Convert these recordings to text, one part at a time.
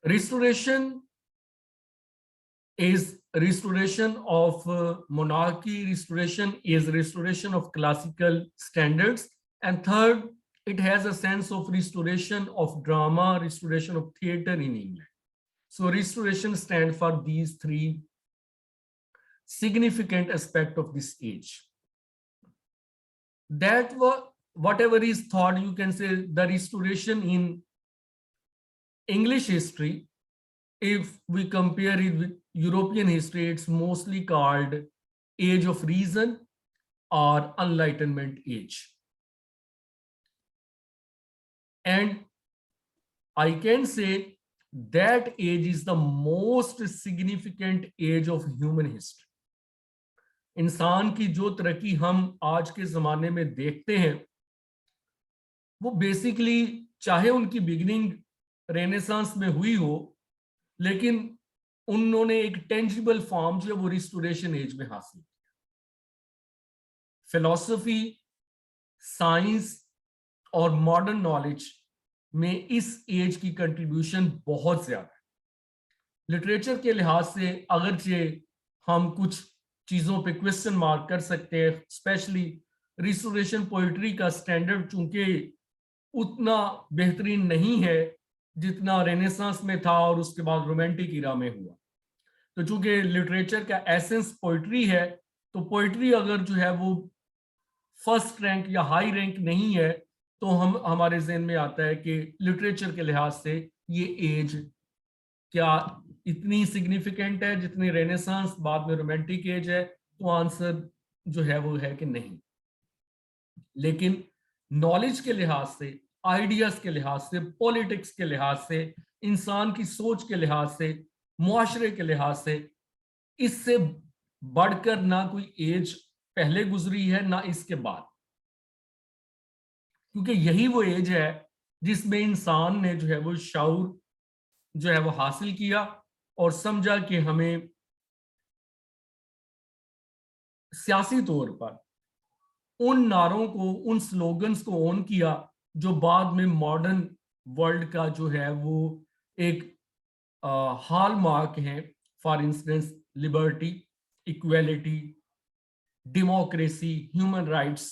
Restoration is restoration of monarchy, restoration is restoration of classical standards, and third, it has a sense of restoration of drama, restoration of theater in England. So restoration stands for these three significant aspects of this age. That whatever is thought, you can say the restoration in English history, if we compare it with European history, it's mostly called Age of Reason or Enlightenment age. And I can say that age is the most significant age of human history. इंसान की जो तरक्की हम आज के जमाने में देखते हैं, वो बेसिकली चाहे उनकी बिगिनिंग रेनेसांस में हुई हो, लेकिन उन्होंने एक टेंजिबल फॉर्म जो है वो रिस्टोरेशन एज में हासिल किया। फिलॉसफी, साइंस और मॉडर्न नॉलेज में इस एज की कंट्रीब्यूशन बहुत ज्यादा है। लिटरेचर के लिहाज से अगरचे हम कुछ चीजों पे क्वेश्चन मार्क कर सकते हैं, स्पेशली रिस्टोरेशन पोइट्री का स्टैंडर्ड चूंकि उतना बेहतरीन नहीं है जितना रेनेसांस में था और उसके बाद रोमांटिक इरा में हुआ। तो चूंकि लिटरेचर का एसेंस पोइट्री है, तो पोइट्री अगर जो है वो फर्स्ट रैंक या हाई रैंक नहीं है, तो हमारे ज़हन में आता है कि लिटरेचर के लिहाज से ये एज क्या इतनी सिग्निफिकेंट है जितनी रेनेसांस, बाद में रोमांटिक एज है। तो आंसर जो है वो है कि नहीं। लेकिन नॉलेज के लिहाज से, आइडियाज के लिहाज से, पॉलिटिक्स के लिहाज से, इंसान की सोच के लिहाज से, मुआशरे के लिहाज से, इससे बढ़कर ना कोई एज पहले गुजरी है ना इसके बाद। क्योंकि यही वो एज है जिसमें इंसान ने जो है वो शऊर जो है वो हासिल किया और समझा कि हमें सियासी तौर पर उन नारों को, उन स्लोगन्स को ऑन किया जो बाद में मॉडर्न वर्ल्ड का जो है वो एक हॉल मार्क है। For instance liberty, equality, democracy, human rights,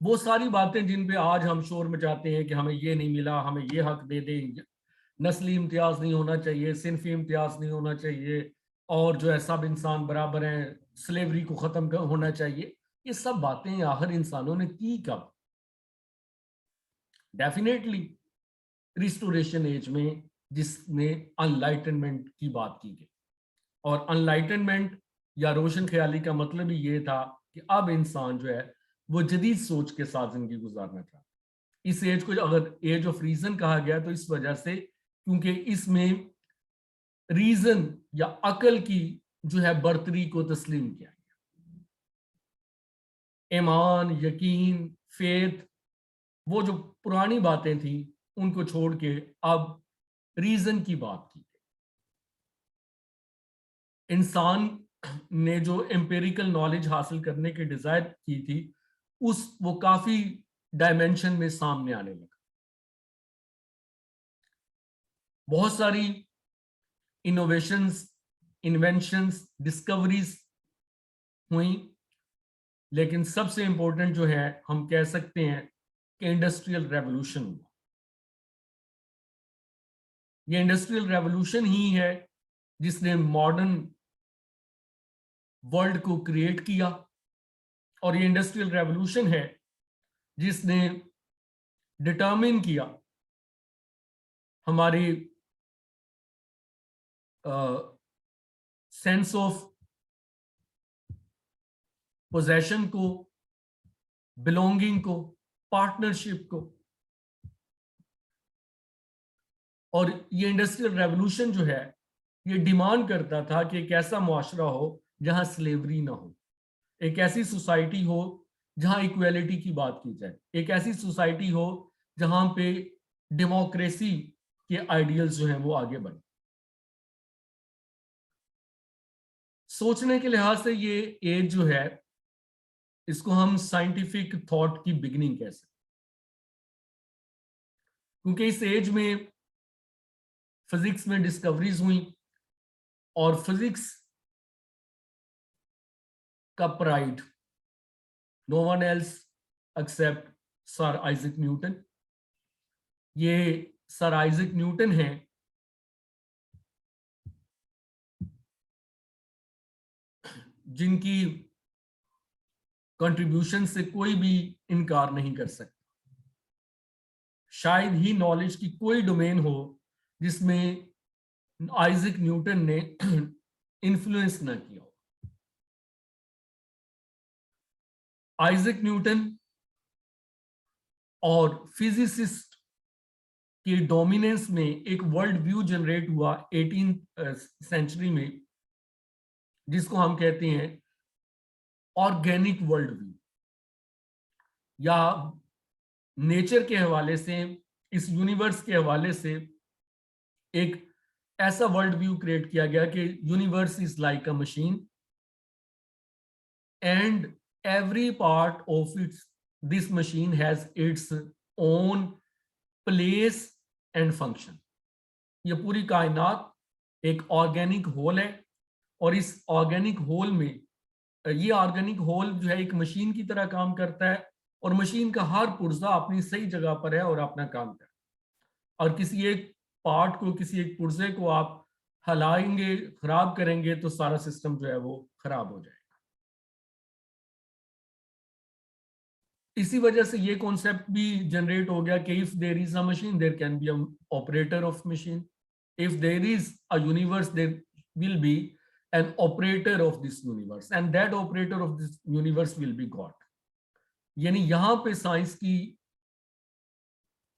वो सारी बातें जिन पे आज हम शोर मचाते हैं कि हमें ये नहीं मिला, हमें ये हक दे दें, नस्ली इम्तियाज नहीं होना चाहिए, सिनफी इम्तियाज नहीं होना चाहिए, और जो है सब इंसान बराबर हैं, स्लेवरी को खत्म होना चाहिए। ये सब बातें आखिर इंसानों ने की कब? डेफिनेटली रिस्टोरेशन एज में, जिसमें अनलाइटनमेंट की बात की गई। और अनलाइटनमेंट या रोशन ख्याली का मतलब ही ये था कि अब इंसान जो है वो जदीद सोच के साथ जिंदगी गुजारना चाहता है। इस एज को अगर एज ऑफ रीजन कहा गया तो इस वजह से क्योंकि इसमें रीजन या अकल की जो है बर्तरी को तस्लीम किया गया। ईमान, यकीन, फेथ, वो जो पुरानी बातें थी उनको छोड़ के अब रीजन की बात की। इंसान ने जो एम्पेरिकल नॉलेज हासिल करने की डिजायर की थी, वो काफी डायमेंशन में सामने आने लगा। बहुत सारी इनोवेशंस, इन्वेंशंस, डिस्कवरीज हुई, लेकिन सबसे इंपॉर्टेंट जो है हम कह सकते हैं कि इंडस्ट्रियल रेवोल्यूशन हुआ। ये इंडस्ट्रियल रेवोल्यूशन ही है जिसने मॉडर्न वर्ल्ड को क्रिएट किया, और ये इंडस्ट्रियल रेवोल्यूशन है जिसने डिटरमिन किया हमारी सेंस ऑफ पोजेशन को, बिलोंगिंग को, पार्टनरशिप को। और ये इंडस्ट्रियल रेवोल्यूशन जो है ये डिमांड करता था कि एक ऐसा मुआशरा हो जहां स्लेवरी ना हो, एक ऐसी सोसाइटी हो जहां इक्वेलिटी की बात की जाए, एक ऐसी सोसाइटी हो जहां पे डेमोक्रेसी के आइडियल्स जो हैं वो आगे बढ़े। सोचने के लिहाज से ये एज जो है इसको हम साइंटिफिक थॉट की बिगिनिंग कह सकते, क्योंकि इस एज में फिजिक्स में डिस्कवरीज हुई और फिजिक्स का pride no one else except sir Isaac Newton. ये सर आइजक न्यूटन हैं जिनकी कंट्रीब्यूशन से कोई भी इनकार नहीं कर सकता। शायद ही नॉलेज की कोई डोमेन हो जिसमें आइजक न्यूटन ने इन्फ्लुएंस ना किया हो। आइजक न्यूटन और फिजिसिस्ट के डोमिनेंस में एक वर्ल्ड व्यू जनरेट हुआ 18th सेंचुरी में, जिसको हम कहते हैं ऑर्गेनिक वर्ल्ड व्यू, या नेचर के हवाले से, इस यूनिवर्स के हवाले से एक ऐसा वर्ल्ड व्यू क्रिएट किया गया कि universe is like a machine and every part of this machine has its own place and function। ये पूरी कायनात एक ऑर्गेनिक होल है और इस ऑर्गेनिक होल में ये ऑर्गेनिक होल जो है एक मशीन की तरह काम करता है और मशीन का हर पुर्जा अपनी सही जगह पर है और अपना काम करता है। और किसी एक पार्ट को, किसी एक पुर्जे को आप हिलाएंगे, खराब करेंगे तो सारा सिस्टम जो है वो खराब हो जाएगा। इसी वजह से ये कॉन्सेप्ट भी जनरेट हो गया कि if there is a machine there can be a operator of machine, if there is a universe there will be an operator of this universe and that operator of this universe will be God. यानी यहाँ पे science की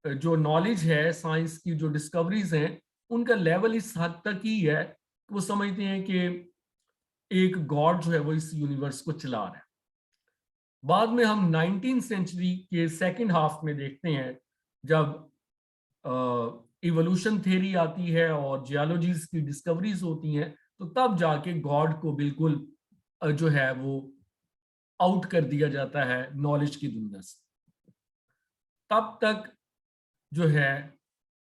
जो knowledge है, science की जो discoveries हैं, उनका लेवल इस हद तक ही है कि वो समझते हैं कि एक गॉड जो है वो इस यूनिवर्स को चला रहा है। बाद में हम 19th सेंचुरी के सेकंड हाफ में देखते हैं, जब इवोल्यूशन थ्योरी आती है और जियोलॉजीज की डिस्कवरीज होती हैं, तो तब जाके गॉड को बिल्कुल जो है वो आउट कर दिया जाता है नॉलेज की दुनिया से। तब तक जो है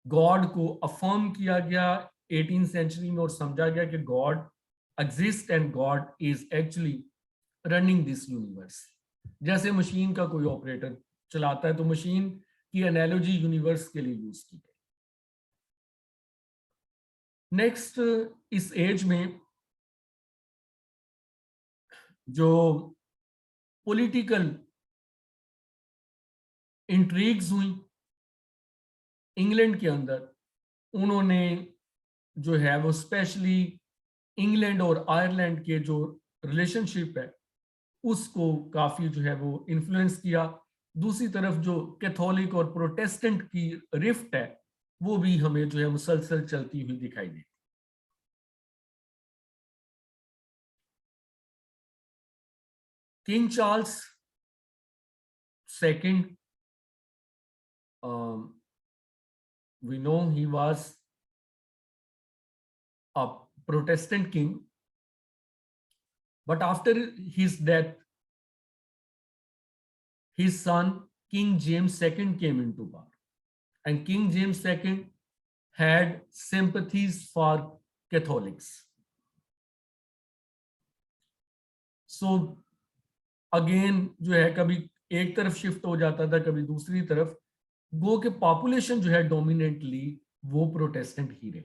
गॉड को अफर्म किया गया 18th सेंचुरी में और समझा गया कि God exist and God is actually running this universe. जैसे मशीन का कोई ऑपरेटर चलाता है तो मशीन की एनालॉजी यूनिवर्स के लिए यूज की गई। नेक्स्ट, इस एज में जो पॉलिटिकल इंट्रीग्स हुई इंग्लैंड के अंदर, उन्होंने जो है वो स्पेशली इंग्लैंड और आयरलैंड के जो रिलेशनशिप है उसको काफी जो है वो इन्फ्लुएंस किया। दूसरी तरफ जो कैथोलिक और प्रोटेस्टेंट की रिफ्ट है वो भी हमें जो है मुसलसल चलती हुई दिखाई देती। King Charles second, we know he was a Protestant king, but after his death, his son King James II came into power, and King James II had sympathies for Catholics. So again जो है कभी एक तरफ shift हो जाता था, कभी दूसरी तरफ, गो के पॉपुलेशन जो है डोमिनेंटली वो प्रोटेस्टेंट ही रहे।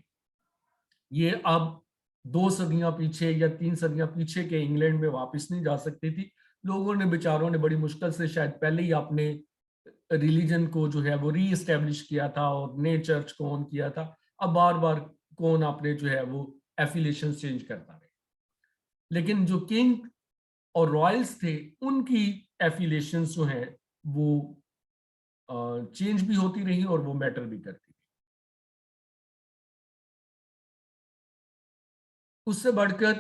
ये अब 2 सदियां पीछे या 3 सदियां पीछे के इंग्लैंड में वापस नहीं जा सकती थी। लोगों ने, बेचारों ने बड़ी मुश्किल से शायद पहले ही अपने रिलीजन को जो है वो री एस्टेब्लिश किया था और नए चर्च को ऑन किया था। अब बार बार कौन अपने जो है वो एफिलिएशन चेंज करता रहे। लेकिन जो किंग और रॉयल्स थे उनकी एफिलिएशन जो है वो चेंज भी होती रही और वो मैटर भी करती रही। उससे बढ़कर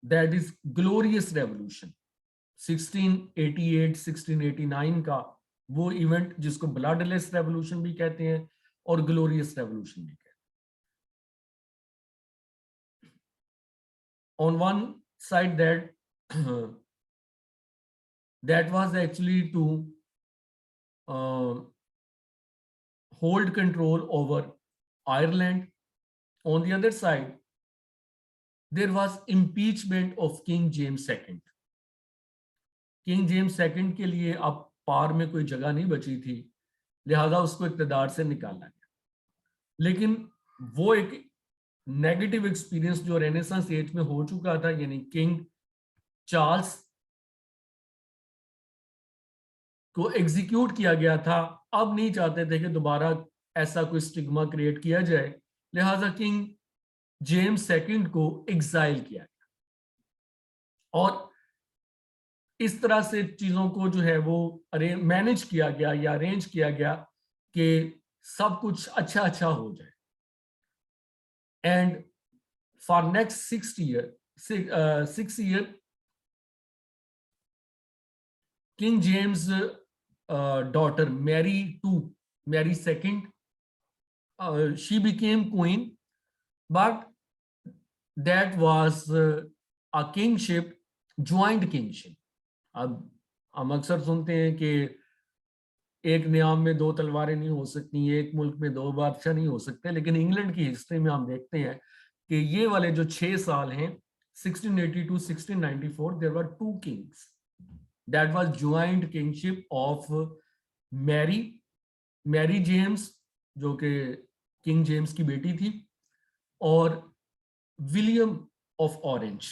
दैट इज ग्लोरियस रेवोल्यूशन 1688 1689 का वो इवेंट जिसको ब्लडलेस रेवोल्यूशन भी कहते हैं और ग्लोरियस रेवोल्यूशन भी कहते हैं। On one side that was actually to hold control over Ireland. On the other side, there was impeachment of King James II. King James second के लिए अब पार में कोई जगह नहीं बची थी, लिहाजा उसको इक़्तिदार से निकाला गया। लेकिन वो एक नेगेटिव एक्सपीरियंस जो रेनेसांस एज में हो चुका था, यानी किंग चार्ल्स को एग्जीक्यूट किया गया था, अब नहीं चाहते थे कि दोबारा ऐसा कोई स्टिग्मा क्रिएट किया जाए, लिहाजा किंग जेम्स सेकंड को एग्जाइल किया गया और इस तरह से चीजों को जो है वो मैनेज किया गया या अरेंज किया गया कि सब कुछ अच्छा अच्छा हो जाए। And for next 6 year King James daughter Mary second, she became queen, but that was a kingship, joint kingship. अब हम अक्सर सुनते हैं कि एक नियाम में दो तलवारें नहीं हो सकती, एक मुल्क में दो बादशाह नहीं हो सकते, लेकिन इंग्लैंड की हिस्ट्री में हम देखते हैं कि ये वाले जो 6 साल हैं 1680 to 1694 there were 2 kings. That was joint kingship of Mary James जो कि किंग जेम्स की बेटी थी, और विलियम ऑफ ऑरेंज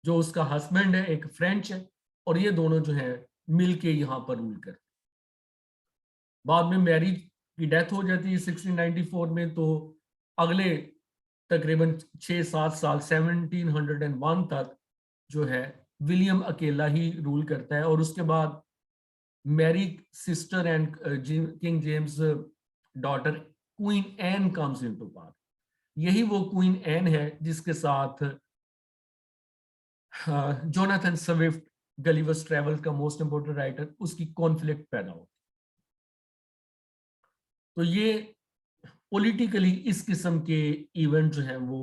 जो उसका हस्बैंड है, एक फ्रेंच है, और ये दोनों जो है मिलके यहाँ पर रूल करते। बाद में मैरी की डेथ हो जाती है 1694 में, तो अगले तकरीबन 6-7 साल 1701 तक जो है विलियम अकेला ही रूल करता है, और उसके बाद Mary sister and King James daughter Queen Anne comes into power. यही वो क्वीन एन है जिसके साथ जोनाथन स्विफ्ट, गलिवर्स ट्रैवल का मोस्ट इंपोर्टेंट राइटर, उसकी कॉन्फ्लिक्ट पैदा होती। तो ये पॉलिटिकली इस किस्म के इवेंट जो हैं वो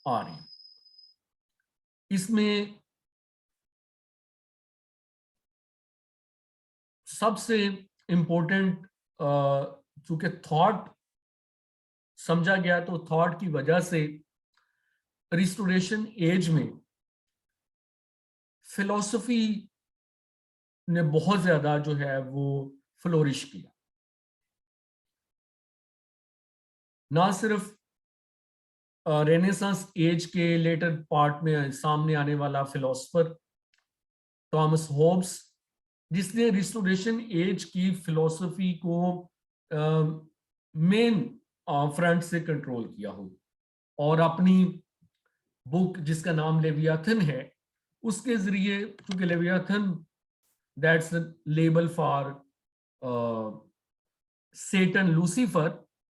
आ रहे हैं। इसमें सबसे इंपॉर्टेंट चूंकि थॉट समझा गया, तो थॉट की वजह से रिस्टोरेशन एज में फिलॉसफी ने बहुत ज्यादा जो है वो फ्लोरिश किया। ना सिर्फ रेनेसांस एज के लेटर पार्ट में सामने आने वाला फिलोसफर थॉमस होब्स, जिसने रिस्टोरेशन एज की फिलॉसफी को मेन फ्रंट से कंट्रोल किया हो, और अपनी बुक जिसका नाम लेवियाथन है उसके जरिए, क्योंकि Leviathan that's label for Satan Lucifer,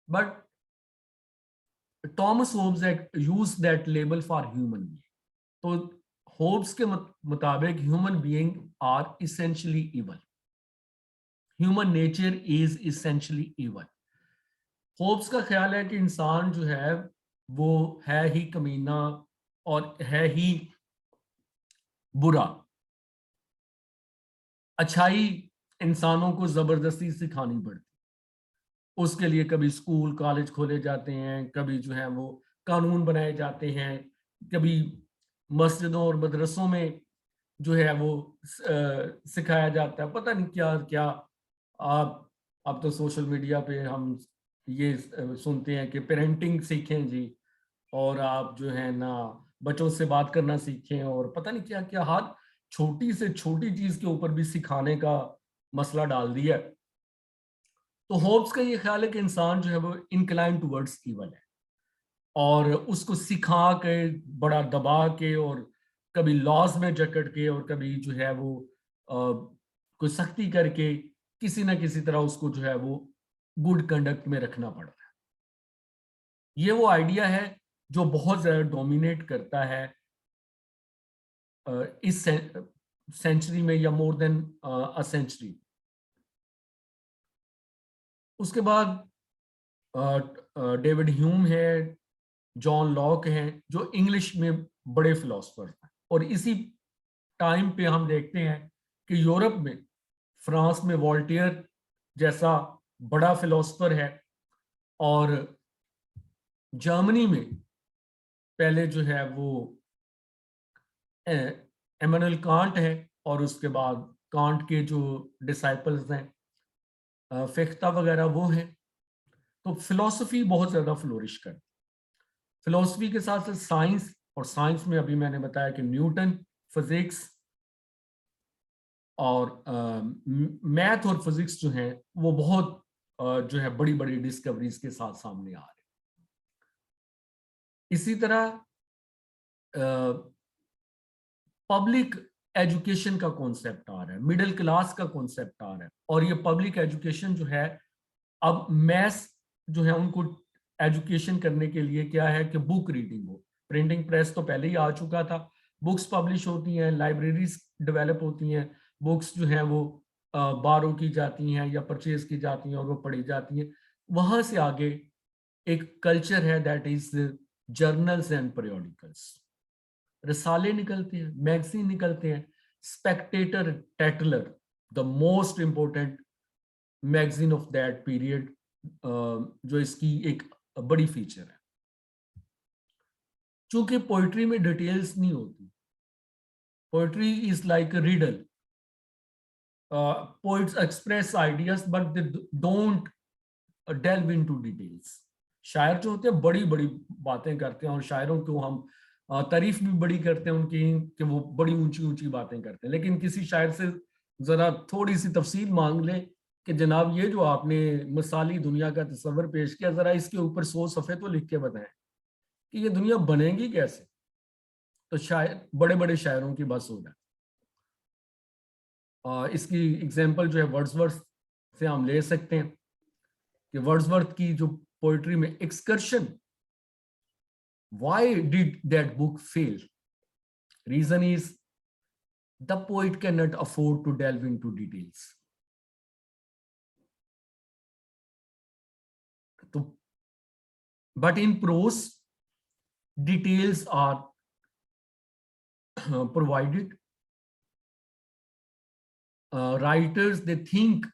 but Thomas Hobbes use that label for human being. तो होब्स के मुताबिक human being are essentially evil, human nature is essentially evil. Hobbes का ख्याल है कि इंसान जो है वो है ही कमीना और है ही बुरा। अच्छाई इंसानों को जबरदस्ती सिखानी पड़ती, उसके लिए कभी स्कूल कॉलेज खोले जाते हैं, कभी जो है वो कानून बनाए जाते हैं, कभी मस्जिदों और मदरसों में जो है वो सिखाया जाता है, पता नहीं क्या क्या। आप अब तो सोशल मीडिया पे हम ये सुनते हैं कि पेरेंटिंग सीखें जी, और आप जो है ना बच्चों से बात करना सीखें, और पता नहीं क्या क्या, हर छोटी से छोटी चीज के ऊपर भी सिखाने का मसला डाल दिया। तो होब्स का ये ख्याल है कि इंसान जो है वो इनक्लाइन टुवर्ड्स इवल है, और उसको सिखा के, बड़ा दबा के, और कभी लॉज में जकड़ के, और कभी जो है वो कोई सख्ती करके किसी ना किसी तरह उसको जो है वो गुड कंडक्ट में रखना पड़ रहा है। ये वो आइडिया है जो बहुत ज्यादा डोमिनेट करता है इस सेंचुरी में, या मोर देन अ सेंचुरी। उसके बाद डेविड ह्यूम है, जॉन लॉक हैं, जो इंग्लिश में बड़े फिलोसफर हैं। और इसी टाइम पे हम देखते हैं कि यूरोप में, फ्रांस में वॉल्टियर जैसा बड़ा फिलोसफर है, और जर्मनी में पहले जो है वो इमैनुअल कांट है, और उसके बाद कांट के जो डिसाइपल्स हैं फिख्ता वगैरह वो हैं। तो फिलॉसफी बहुत ज्यादा फ्लोरिश कर, फिलॉसफी के साथ साथ साइंस, और साइंस में अभी मैंने बताया कि न्यूटन, फिजिक्स और मैथ और फिजिक्स जो है वो बहुत जो है बड़ी बड़ी डिस्कवरीज के साथ सामने आ रहे हैं। इसी तरह पब्लिक एजुकेशन का कॉन्सेप्ट आ रहा है, मिडिल क्लास का कॉन्सेप्ट आ रहा है, और ये पब्लिक एजुकेशन जो है अब मैस जो है उनको एजुकेशन करने के लिए क्या है कि बुक रीडिंग हो। प्रिंटिंग प्रेस तो पहले ही आ चुका था, बुक्स पब्लिश होती हैं, लाइब्रेरीज डेवलप होती हैं, बुक्स जो हैं वो बारो की जाती हैं या परचेज की जाती हैं और वो पढ़ी जाती हैं। वहां से आगे एक कल्चर है that is journals and periodicals, रिसाले निकलते हैं, मैगजीन निकलते हैं। Spectator Tatler, the most important magazine of that period, जो इसकी एक बड़ी फीचर है। चूंकि पोइट्री में डिटेल्स नहीं होती, poetry is like a riddle, poets express ideas but they don't delve into details. शायर जो होते हैं बड़ी बड़ी बातें करते हैं, और शायरों को हम तारीफ भी बड़ी करते हैं उनकी कि वो बड़ी ऊंची ऊंची बातें करते हैं, लेकिन किसी शायर से जरा थोड़ी सी तफसील मांग ले कि जनाब ये जो आपने मिसाली दुनिया का तस्वर पेश किया, जरा इसके ऊपर 100 सफ़े तो लिख के बताएं कि ये दुनिया बनेगी कैसे, तो शायर बड़े बड़े शायरों की बस हो जाए। इसकी एग्जांपल जो है वर्ड्सवर्थ से हम ले सकते हैं कि वर्ड्सवर्थ की जो पोइट्री में excursion, why did that book fail? Reason is the poet cannot afford to delve into details. So, but in prose, details are provided. Writers, they think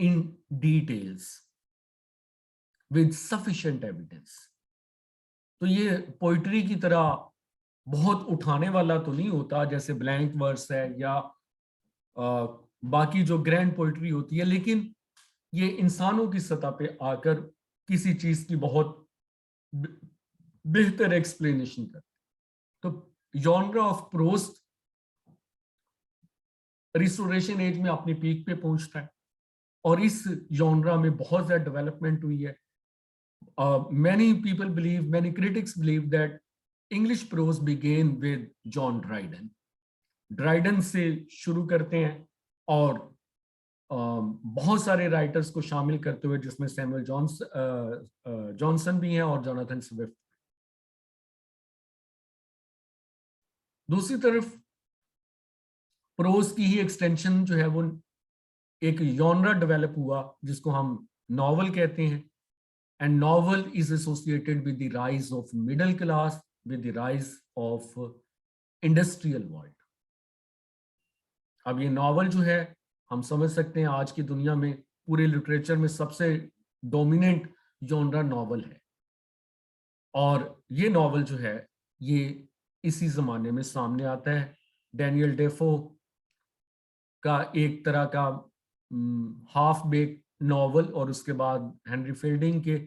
in details with sufficient evidence. तो ये poetry की तरह बहुत उठाने वाला तो नहीं होता जैसे ब्लैंक वर्स है या बाकी जो ग्रैंड पोइट्री होती है, लेकिन ये इंसानों की सतह पे आकर किसी चीज की बहुत बेहतर एक्सप्लेनेशन कर। तो genre of prose restoration age में अपनी पीक पे पहुंचता है, और इस जॉनरा में बहुत ज्यादा डेवलपमेंट हुई है। Many people believe, many critics believe that English prose began with John Dryden. Dryden से शुरू करते हैं, और बहुत सारे राइटर्स को शामिल करते हुए, जिसमें सैमुअल जॉनसन भी हैं और जोनाथन स्विफ्ट। दूसरी तरफ प्रोज की ही एक्सटेंशन जो है वो एक जॉनरा डेवलप हुआ जिसको हम नॉवल कहते हैं, and novel is associated with the rise of middle class, with the rise of industrial world. अब ये नॉवल जो है हम समझ सकते हैं आज की दुनिया में पूरे लिटरेचर में सबसे डोमिनेंट जॉनरा नॉवल है, और ये नॉवल जो है ये इसी जमाने में सामने आता है। डैनियल डेफो का एक तरह का हाफ बेक नॉवल, और उसके बाद हेनरी फील्डिंग के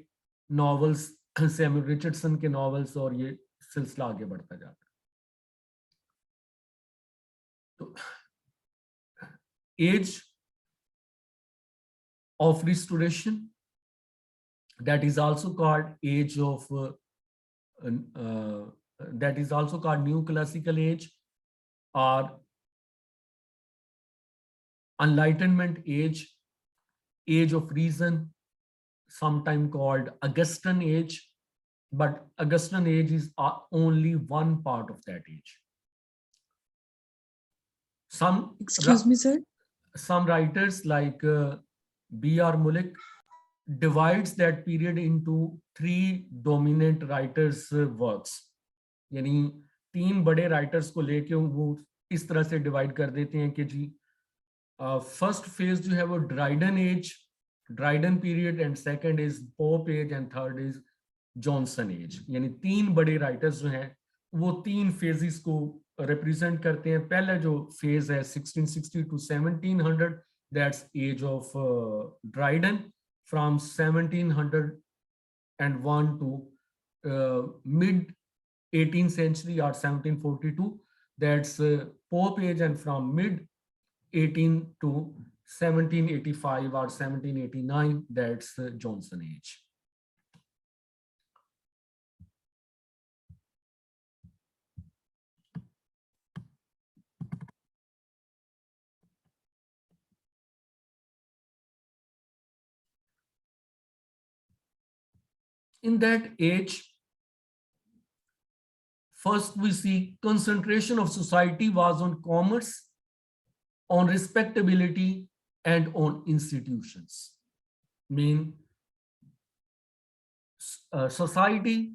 नॉवेल्स, सैमुअल रिचर्डसन के नॉवेल्स, और ये सिलसिला आगे बढ़ता जाता है। तो age of restoration, that is also called age of that is also called new classical age, or enlightenment age, age of reason, sometime called Augustan age, but Augustan age is only one part of that age. Excuse me, sir. Some writers like B.R. Mullick divides that period into 3 dominant writers' works, यानी 3 बड़े writers को लेके वो इस तरह से divide कर देते हैं कि जी फर्स्ट फेज जो है वो Dryden age, Dryden period, and second is Pope age, and third is Johnson age. यानी तीन बड़े राइटर्स जो हैं वो तीन फेजेस को रिप्रेजेंट करते हैं। पहला जो फेज है 1660 to 1700, that's age of Dryden. From 1701 to mid 18th century or 1742, that's Pope age, and from mid 18 to 1785 or 1789, that's Johnson age. In that age, first we see concentration of society was on commerce, on respectability, and on institutions. Mean society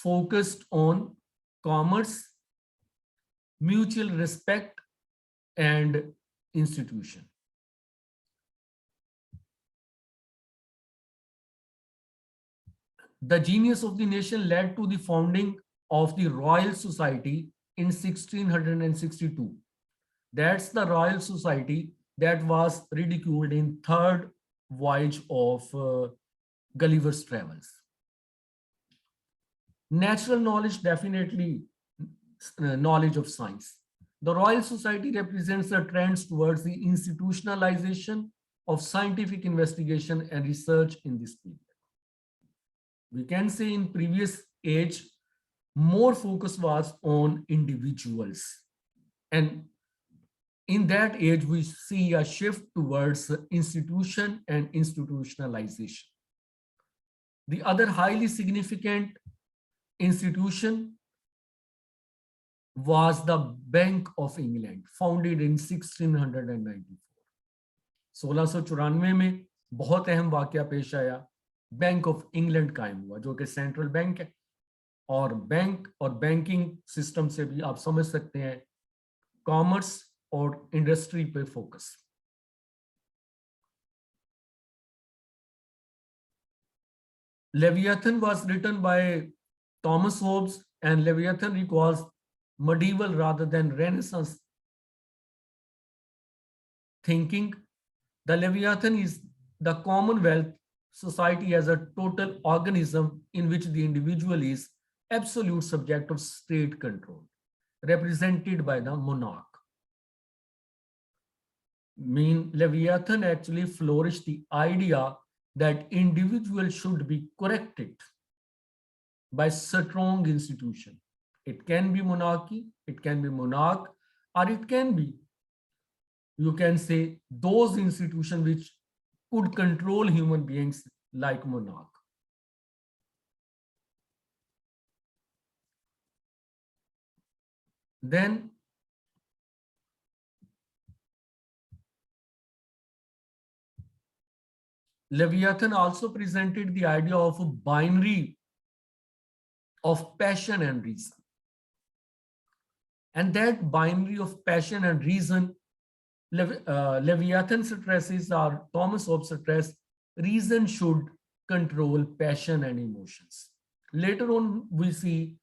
focused on commerce, mutual respect, and institution. The genius of the nation led to the founding of the Royal Society in 1662. That's the Royal Society that was ridiculed in third voyage of Gulliver's Travels. Natural knowledge, definitely knowledge of science. The Royal Society represents the trends towards the institutionalization of scientific investigation and research in this period. We can say in previous age, more focus was on individuals. And in that age, we see a shift towards institution and institutionalization. The other highly significant institution was the Bank of England, founded in 1694. 1694 में बहुत अहम वाकया पेश आया, bank of England कायम हुआ, जो कि सेंट्रल बैंक है। और बैंक और बैंकिंग सिस्टम से भी आप समझ सकते हैं कॉमर्स और इंडस्ट्री पे focus. Leviathan was written by Thomas Hobbes, and Leviathan recalls medieval rather than Renaissance thinking. The Leviathan is the Commonwealth society as a total organism in which the individual is absolute subject of state control, represented by the monarch. Leviathan actually flourished the idea that individuals should be corrected by strong institution. It can be monarchy, it can be monarch, or it can be, you can say, those institutions which could control human beings like monarch. Then Leviathan also presented the idea of a binary of passion and reason. And that binary of passion and reason, Leviathan stresses, or Thomas Hobbes stress, reason should control passion and emotions. Later on, we see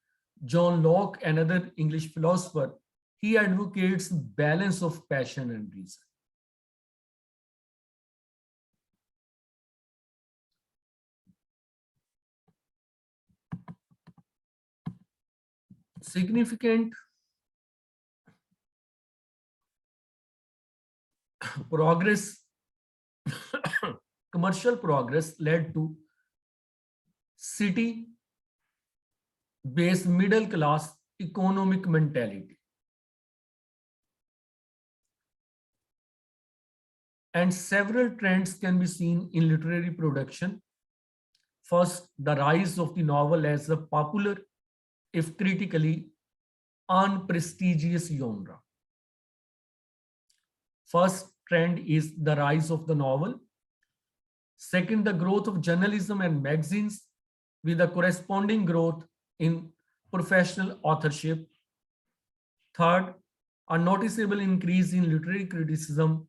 John Locke, another English philosopher, he advocates balance of passion and reason. Significant progress, commercial progress led to city-based middle class economic mentality. And several trends can be seen in literary production. First, the rise of the novel as a popular, if critically, unprestigious genre. First trend is the rise of the novel. Second, the growth of journalism and magazines with a corresponding growth in professional authorship. Third, a noticeable increase in literary criticism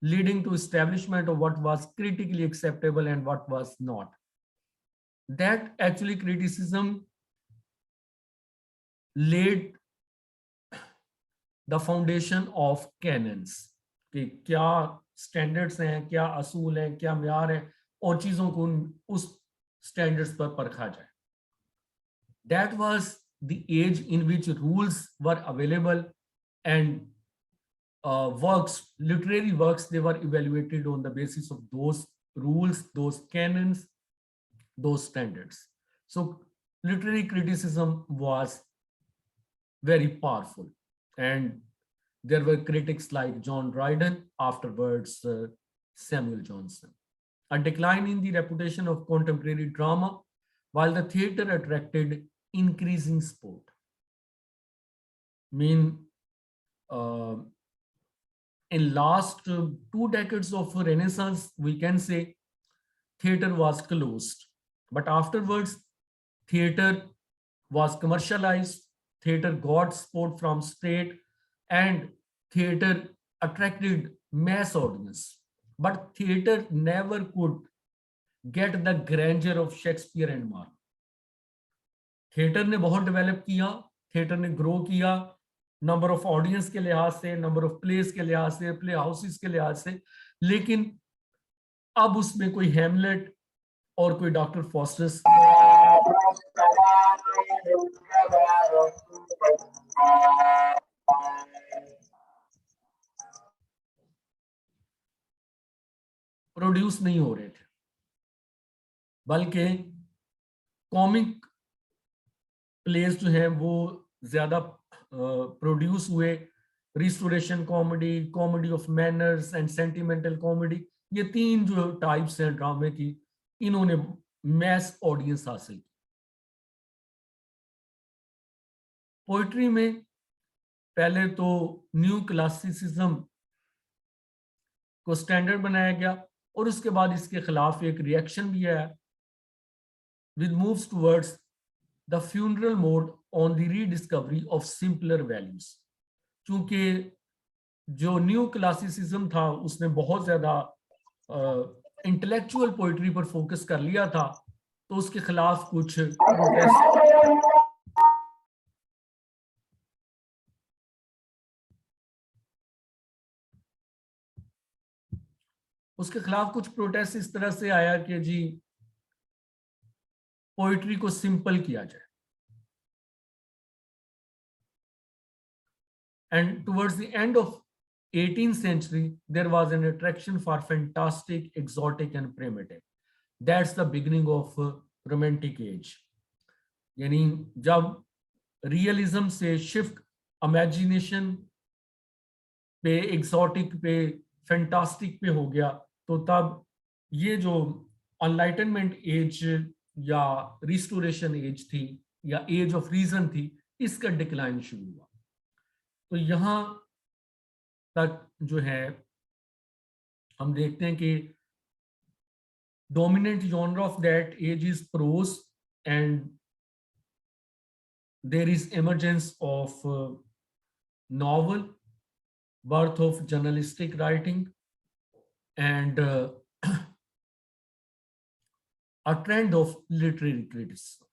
leading to establishment of what was critically acceptable and what was not. That actually criticism laid the foundation of canons कि क्या standards हैं, क्या असूल हैं, क्या म्यार हैं, और चीजों को उस standards पर परखा जाए. That was the age in which rules were available, and works, literary works, they were evaluated on the basis of those rules, those canons, those standards. So literary criticism was very powerful, and there were critics like John Dryden, afterwards Samuel Johnson. A decline in the reputation of contemporary drama, while the theater attracted increasing support. In last 2 decades of Renaissance, we can say theater was closed, but afterwards theater was commercialized, theater got support from state, and theater attracted mass audience. But theater never could get the grandeur of Shakespeare and Marlowe. Theatre ने बहुत develop किया, theatre ने grow किया, number of audience के लिहाज से, number of place के लिहाज से, प्ले हाउसेस के लिहाज से, लेकिन अब उसमें कोई हैमलेट और कोई डॉक्टर फॉस्टर्स प्रोड्यूस नहीं हो रहे थे, बल्कि कॉमिक प्लेस जो है वो ज्यादा प्रोड्यूस हुए. Restoration comedy, comedy of manners and sentimental comedy, ये 3 जो टाइप्स हैं ड्रामे की, इन्होंने मैस ऑडियंस हासिल की. पोइट्री में पहले तो न्यू क्लासिसिज्म को स्टैंडर्ड बनाया गया, और उसके बाद इसके खिलाफ एक रिएक्शन भी आया, with moves towards the funeral mode on the rediscovery of simpler values. चूंकि जो न्यू क्लासिसिज्म था उसने बहुत ज्यादा इंटेलेक्चुअल पोइट्री पर फोकस कर लिया था, तो उसके खिलाफ कुछ प्रोटेस्ट इस तरह से आया कि जी पोइट्री को सिंपल किया जाए. And towards the end of 18th century, there was an attraction for fantastic, exotic, and primitive. That's the beginning of romantic age. यानी जब रियलिज्म से शिफ्ट इमेजिनेशन पे, एक्सोटिक पे, फैंटास्टिक पे हो गया, तो तब ये जो एनलाइटनमेंट एज या रिस्टोरेशन एज थी या एज ऑफ रीजन थी, इसका डिक्लाइन शुरू हुआ. तो यहां तक जो है हम देखते हैं कि dominant genre of that age is prose, and there is emergence of novel, birth of journalistic writing, and a trend of literary criticism.